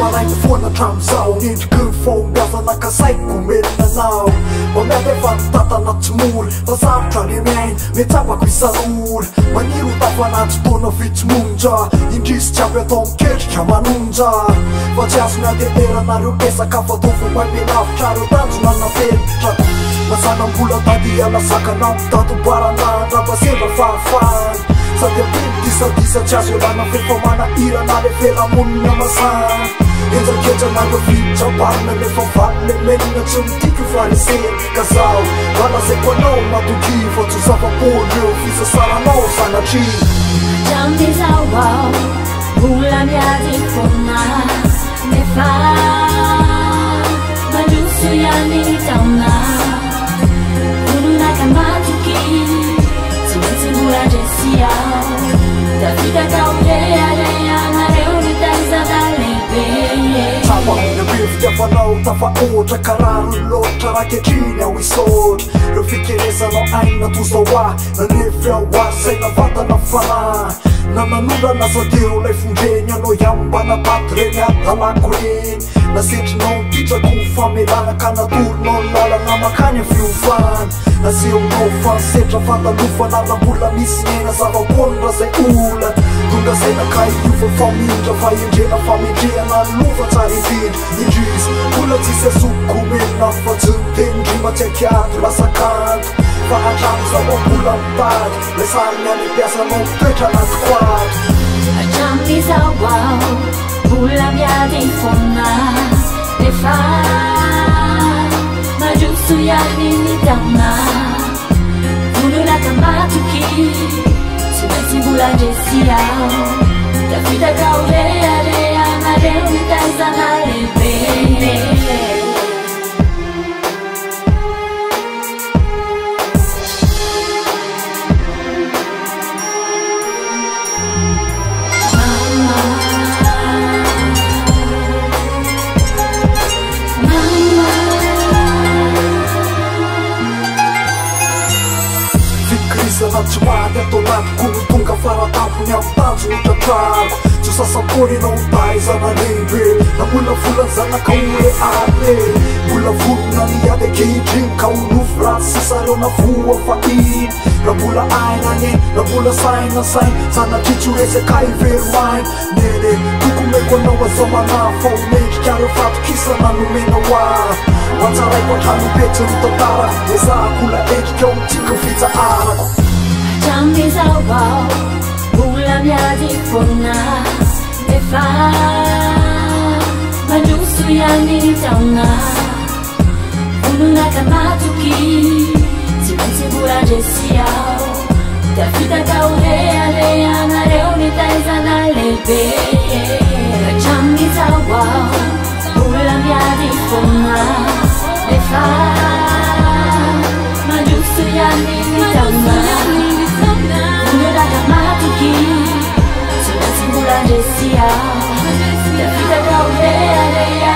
Malaina foana tramizao nendriky ny fombiazana kasaiko melinanao mba mety efa nitatana tsy mory fa sarotra ny miaina metsapako isarora maniry ho tafanaty tona fitsymonja indrisy tsy avy atao miketrika manonja fa tsy azo miateteranareo pesaka fa tofo maimelavitra reo tanjona nafelitra masanambola tady alasakanao tatobaranandra mba sendra fahafahana sady apiny disadisa tsy azo elana fefa manahirana le feramonina masana enjaketranareo fitrabarina nefa valy le menina tsy mitiko farisena ka zao valazaiko anao matoky fa tsy zava-polreo fisasaranao sanatri Jamizao ao Mula miadi fona Nefa Majusu yani tauna Ununa kamatuki Simesi mula jesi ao Tafita kaurea leya Mareo nitaisa dalebe Tapa nabifika fanao tafaotra kararo lotra raketriny ao isôtra reo fikeresanao aina tozaoa nanefy aoa saina vatana fana nananora nasadeo lay fondreny anao iambana baty reny adalako reny nasetrinao mpitrako famelana ka natorinao lalana makany fiovana naseonao fansetra fantalofana lambola misy nena zavaponra zay ola tonga zay nakaiova famindra fa endrena famendreana lova tsara indrindra indrisy mbola tsisy azoko melina fa tsy mitendrima tsy akiato lasakanto fa hatramo zao ambola mitady le sariny any ampiasanao mitoetra anaty quadro Jamizao ao Mula miadi fona Nefa Majusu yani nitauna Ununa kamatuki Simesi mula jesi ao Tafita kaurea rea Mareo nitaisa dalebe Tsy mady atao naty kono tonga faratampony amin'ny tanjony tratrako tsy sasapony nao taizana lehibe na mbola volany zanaka ole abe mbola volona niady akehitriny ka olofo ratsy sisareo na voa fa iny na mbola aina ane na mbola saina saina sanatry tsy horesaka iveromaina nene toko meko anao azao manafa omendrikareo fatokisana nomenao a mantsaraiko antrano betsy ny tantara ezahako la endrika ao mitsika fitsaharako Jamizao ao Mula miadi fona Nefa Majusu yani tauna Ununa kamatuki Simesi mula jesi ao Tafita kaurea leya Mareo nitaisa dalebe Jamizao ao Mula miadi fona Nefa Majusu yani tauna Ununa kamatuki Simesi mula jesi ao Tafita kaurea leya